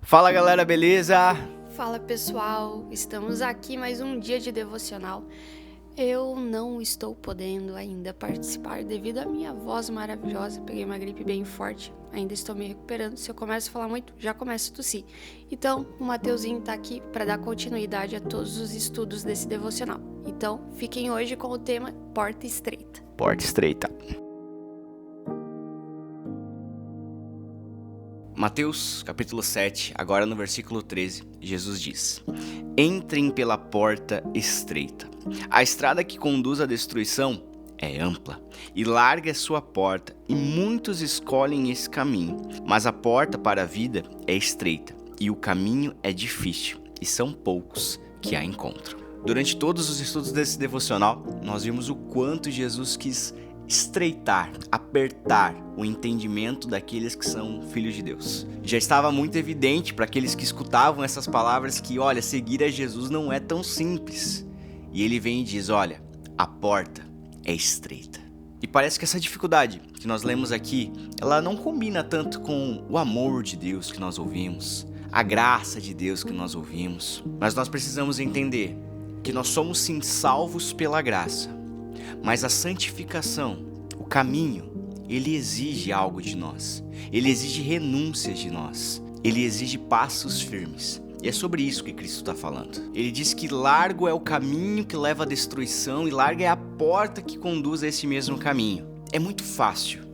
Fala galera, beleza? Fala pessoal, estamos aqui mais um dia de devocional. Eu não estou podendo ainda participar devido à minha voz maravilhosa. Peguei uma gripe bem forte, ainda estou me recuperando. Se eu começo a falar muito, já começo a tossir. Então, o Mateuzinho tá aqui para dar continuidade a todos os estudos desse devocional. Então, fiquem hoje com o tema Porta Estreita. Porta estreita. Mateus, capítulo 7, agora no versículo 13, Jesus diz: Entrem pela porta estreita. A estrada que conduz à destruição é ampla, e larga é sua porta, e muitos escolhem esse caminho. Mas a porta para a vida é estreita, e o caminho é difícil, e são poucos que a encontram. Durante todos os estudos desse devocional, nós vimos o quanto Jesus quis estreitar, apertar o entendimento daqueles que são filhos de Deus. Já estava muito evidente para aqueles que escutavam essas palavras que, olha, seguir a Jesus não é tão simples. E ele vem e diz, olha, a porta é estreita. E parece que essa dificuldade que nós lemos aqui, ela não combina tanto com o amor de Deus que nós ouvimos, a graça de Deus que nós ouvimos. Mas nós precisamos entender que nós somos sim salvos pela graça. Mas a santificação, o caminho, ele exige algo de nós. Ele exige renúncias de nós. Ele exige passos firmes. E é sobre isso que Cristo está falando. Ele diz que largo é o caminho que leva à destruição e larga é a porta que conduz a esse mesmo caminho. É muito fácil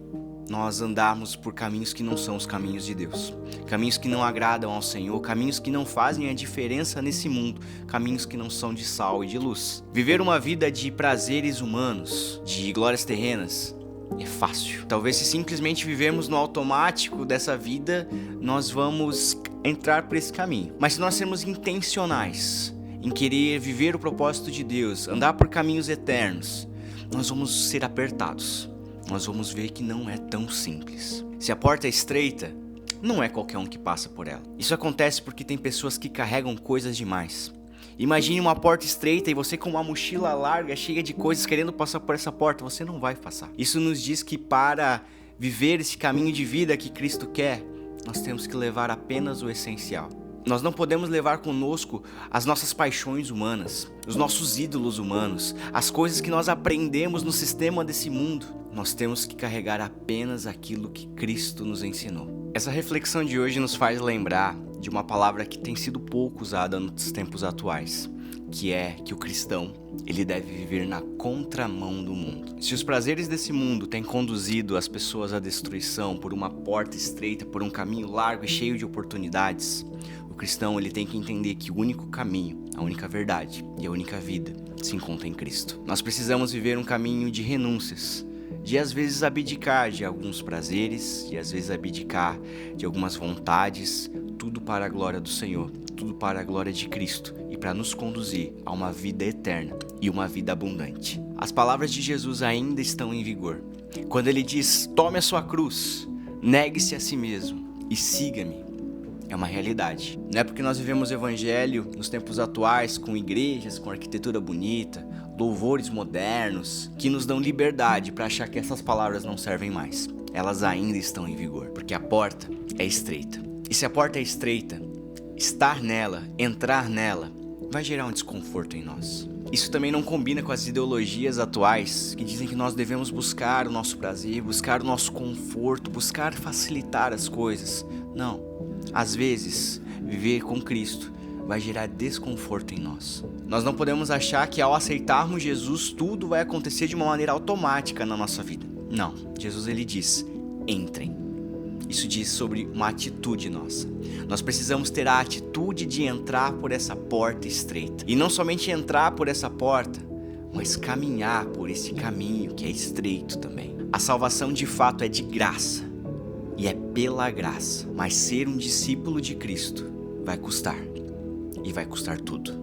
nós andarmos por caminhos que não são os caminhos de Deus. Caminhos que não agradam ao Senhor, caminhos que não fazem a diferença nesse mundo, caminhos que não são de sal e de luz. Viver uma vida de prazeres humanos, de glórias terrenas, é fácil. Talvez se simplesmente vivermos no automático dessa vida, nós vamos entrar por esse caminho. Mas se nós sermos intencionais em querer viver o propósito de Deus, andar por caminhos eternos, nós vamos ser apertados. Nós vamos ver que não é tão simples. Se a porta é estreita, não é qualquer um que passa por ela. Isso acontece porque tem pessoas que carregam coisas demais. Imagine uma porta estreita e você com uma mochila larga, cheia de coisas, querendo passar por essa porta, você não vai passar. Isso nos diz que para viver esse caminho de vida que Cristo quer, nós temos que levar apenas o essencial. Nós não podemos levar conosco as nossas paixões humanas, os nossos ídolos humanos, as coisas que nós aprendemos no sistema desse mundo. Nós temos que carregar apenas aquilo que Cristo nos ensinou. Essa reflexão de hoje nos faz lembrar de uma palavra que tem sido pouco usada nos tempos atuais, que é que o cristão, ele deve viver na contramão do mundo. Se os prazeres desse mundo têm conduzido as pessoas à destruição por uma porta estreita, por um caminho largo e cheio de oportunidades, o cristão ele tem que entender que o único caminho, a única verdade e a única vida se encontra em Cristo. Nós precisamos viver um caminho de renúncias, de às vezes abdicar de alguns prazeres, de às vezes abdicar de algumas vontades, tudo para a glória do Senhor, tudo para a glória de Cristo e para nos conduzir a uma vida eterna e uma vida abundante. As palavras de Jesus ainda estão em vigor. Quando ele diz, tome a sua cruz, negue-se a si mesmo e siga-me, é uma realidade. Não é porque nós vivemos o evangelho nos tempos atuais, com igrejas, com arquitetura bonita, louvores modernos, que nos dão liberdade para achar que essas palavras não servem mais. Elas ainda estão em vigor, porque a porta é estreita. E se a porta é estreita, estar nela, entrar nela, vai gerar um desconforto em nós. Isso também não combina com as ideologias atuais que dizem que nós devemos buscar o nosso prazer, buscar o nosso conforto, buscar facilitar as coisas. Não. Às vezes, viver com Cristo vai gerar desconforto em nós. Nós não podemos achar que ao aceitarmos Jesus, tudo vai acontecer de uma maneira automática na nossa vida. Não, Jesus ele diz, entrem. Isso diz sobre uma atitude nossa. Nós precisamos ter a atitude de entrar por essa porta estreita. E não somente entrar por essa porta, mas caminhar por esse caminho que é estreito também. A salvação de fato é de graça. E é pela graça, mas ser um discípulo de Cristo vai custar, e vai custar tudo.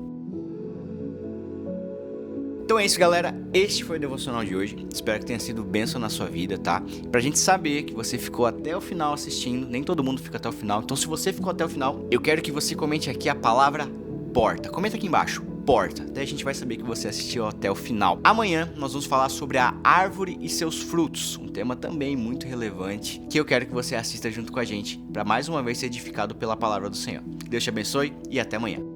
Então é isso, galera, este foi o devocional de hoje, espero que tenha sido bênção na sua vida, tá? Pra gente saber que você ficou até o final assistindo, nem todo mundo fica até o final, então se você ficou até o final, eu quero que você comente aqui a palavra porta, comenta aqui embaixo, porta. Daí a gente vai saber que você assistiu até o final. Amanhã nós vamos falar sobre a árvore e seus frutos, um tema também muito relevante, que eu quero que você assista junto com a gente, para mais uma vez ser edificado pela palavra do Senhor. Deus te abençoe e até amanhã.